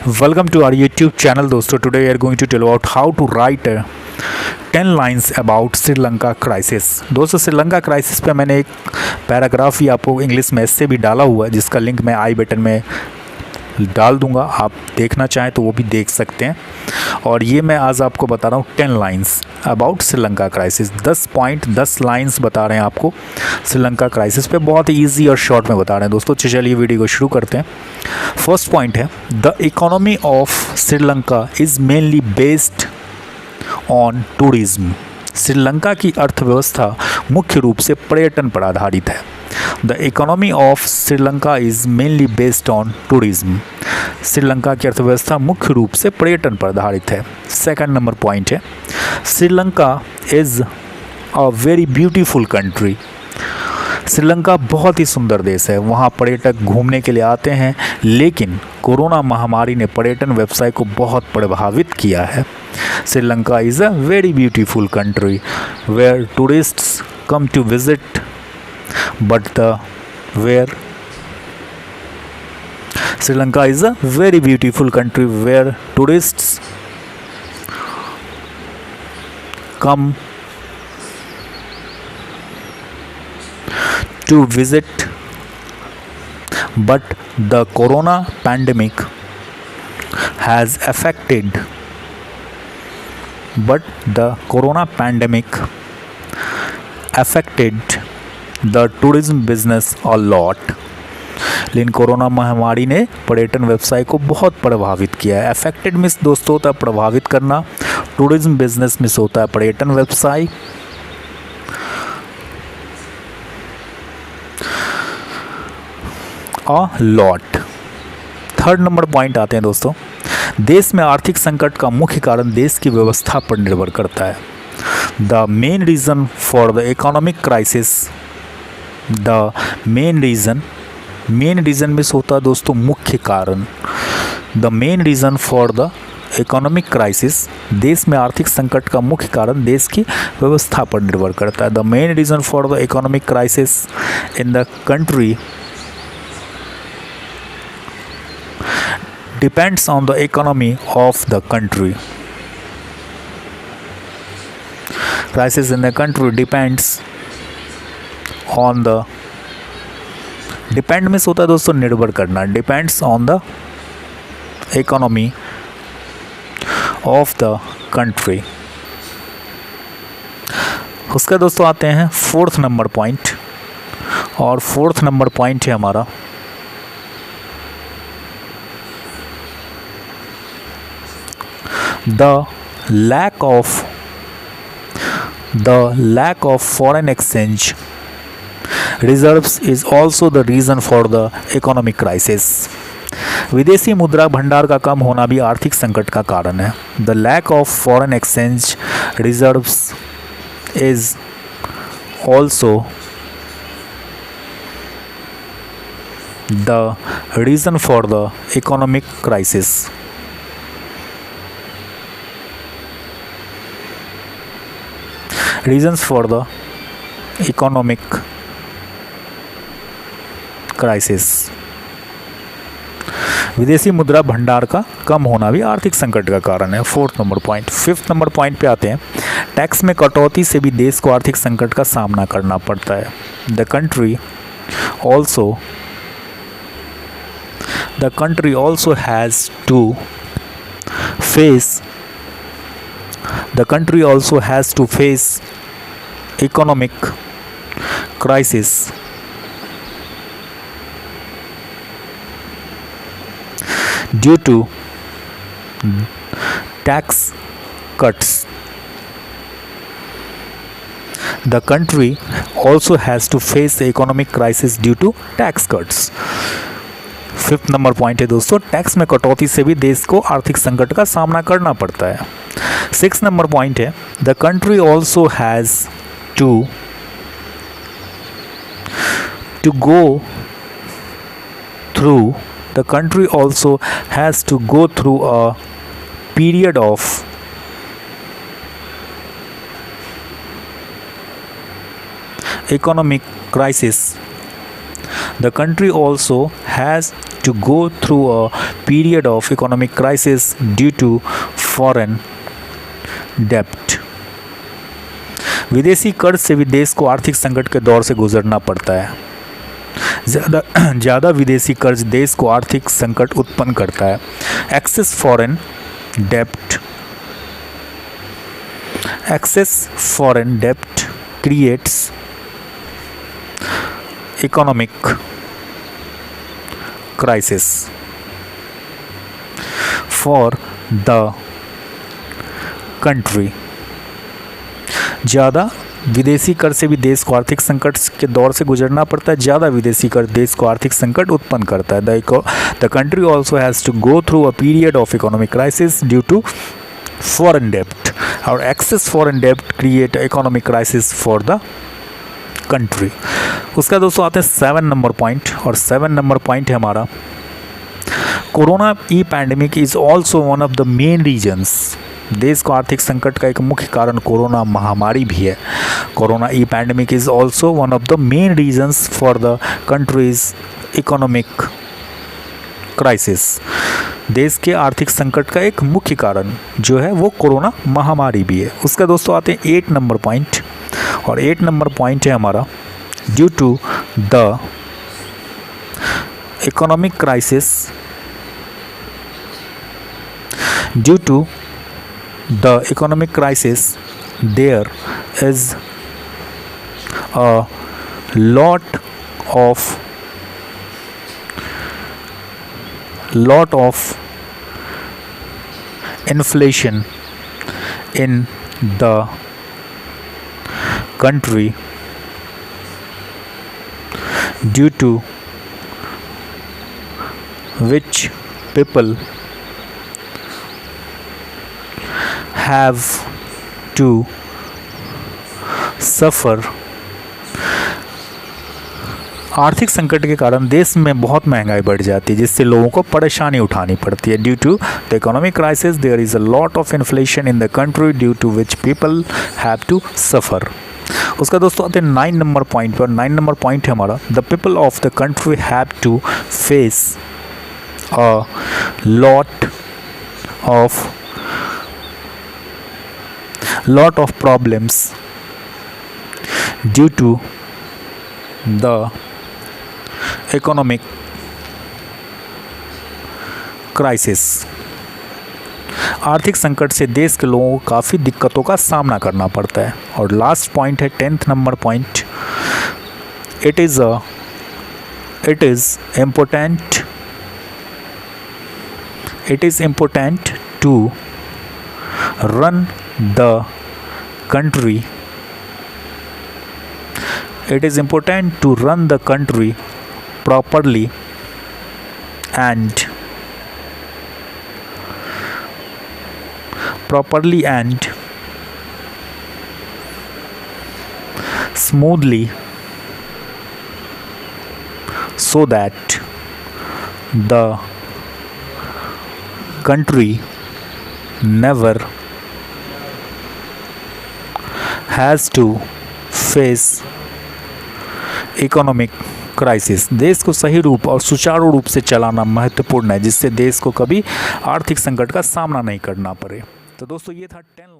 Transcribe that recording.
Welcome to our YouTube channel दोस्तों. Today we are going to tell about how to write 10 lines about Sri Lanka crisis. दोस्तों Sri Lanka crisis पे मैंने एक paragraph ही आपको English में ऐसे भी डाला हुआ है जिसका लिंक मैं आई बटन में डाल दूंगा. आप देखना चाहें तो वो भी देख सकते हैं. और ये मैं आज आपको बता रहा हूँ 10 lines about Sri Lanka crisis. 10 lines बता रहे हैं आपको श्रीलंका क्राइसिस पे. बहुत ही ईजी और शॉर्ट में बता रहे हैं दोस्तों. चलिए वीडियो को शुरू करते हैं. फर्स्ट पॉइंट है the economy of Sri Lanka is mainly based on tourism. Sri Lanka की अर्थव्यवस्था मुख्य रूप से पर्यटन पर आधारित है. The economy of Sri Lanka is mainly based on tourism. Sri Lanka की अर्थव्यवस्था मुख्य रूप से पर्यटन पर आधारित है. सेकंड नंबर पॉइंट है Sri Lanka is a very beautiful country. Sri Lanka बहुत ही सुंदर देश है. वहाँ पर्यटक घूमने के लिए आते हैं, लेकिन कोरोना महामारी ने पर्यटन व्यवसाय को बहुत प्रभावित किया है. Sri Lanka is a very beautiful country where tourists come to visit but Sri Lanka is a very beautiful country where tourists come to visit, but the corona pandemic has affected the tourism business a lot. लेकिन corona महामारी ने पर्यटन व्यवसाय को बहुत प्रभावित किया है. अफेक्टेड मीन्स दोस्तों होता है प्रभावित करना. टूरिज्म बिजनेस मीन्स होता है पर्यटन व्यवसाय. A lot. Third number point आते हैं दोस्तों. देश में आर्थिक संकट का मुख्य कारण देश की व्यवस्था पर निर्भर करता है. The main reason for the economic crisis main reason में होता है दोस्तों मुख्य कारण. The main reason for the economic crisis, देश में आर्थिक संकट का मुख्य कारण देश की व्यवस्था पर निर्भर करता है. The main reason for the economic crisis in the country depends on the economy of the country. Crisis in the country depends on the, depend means होता है दोस्तों निर्भर करना. डिपेंड्स on the economy of the country. उसका दोस्तों आते हैं फोर्थ नंबर पॉइंट. और फोर्थ नंबर पॉइंट है हमारा the lack of foreign exchange reserves is also the reason for the economic crisis. विदेशी मुद्रा भंडार का कम होना भी आर्थिक संकट का कारण है. The lack of foreign exchange reserves is also the reason for the economic crisis. Reasons for the economic crisis. विदेशी मुद्रा भंडार का कम होना भी आर्थिक संकट का कारण है. Fourth number point. Fifth number point पे आते हैं. टैक्स में कटौती से भी देश को आर्थिक संकट का सामना करना पड़ता है. The country also has to face economic crisis due to tax cuts. The country also has to face the economic crisis due to tax cuts. Fifth number point है दोस्तों टैक्स में कटौती से भी देश को आर्थिक संकट का सामना करना पड़ता है. सिक्स नंबर पॉइंट है the country also has to go through the country also has to go through a period of economic crisis The country also has to go through a period of economic crisis due to foreign debt. विदेशी कर्ज से भी देश को आर्थिक संकट के दौर से गुजरना पड़ता है। ज़्यादा विदेशी कर्ज देश को आर्थिक संकट उत्पन्न करता है। Access foreign dept creates economic crisis for the country. ज़्यादा विदेशी कर्ज से भी देश को आर्थिक संकट के दौर से गुजरना पड़ता है। ज़्यादा विदेशी कर्ज देश को आर्थिक संकट उत्पन्न करता है। The country also has to go through a period of economic crisis due to foreign डेप्ट और एक्सेस फॉरेन डेप्ट create economic crisis for the country. उसका दोस्तों आते हैं 7 नंबर पॉइंट, और 7 नंबर पॉइंट है हमारा कोरोना ई pandemic is also one of the main reasons. देश को आर्थिक संकट का एक मुख्य कारण कोरोना महामारी भी है। कोरोना ई pandemic is also one of the main regions for the countries economic crisis. देश के आर्थिक संकट का एक मुख्य कारण जो है वो कोरोना महामारी भी है। उसका दोस्तों आते हैं 8 नंबर पॉइंट, और 8 नंबर पॉइंट है हमारा due to the economic crisis there is a lot of inflation in the country due to which people have to suffer। आर्थिक संकट के कारण देश में बहुत महंगाई बढ़ जाती है, जिससे लोगों को परेशानी उठानी पड़ती है। Due to the economic crisis there is a lot of inflation in the country due to which people have to suffer. उसका दोस्तों आते हैं 9 नंबर पॉइंट पर। 9 नंबर पॉइंट है हमारा the people of the country have to face a lot of problems due to the economic crisis। आर्थिक संकट से देश के लोगों को काफ़ी दिक्कतों का सामना करना पड़ता है। और लास्ट पॉइंट है 10th number point, it is important to run the country properly and smoothly so that the country never has to face economic crisis. देश को सही रूप और सुचारू रूप से चलाना महत्वपूर्ण है, जिससे देश को कभी आर्थिक संकट का सामना नहीं करना पड़े। तो दोस्तों ये था 10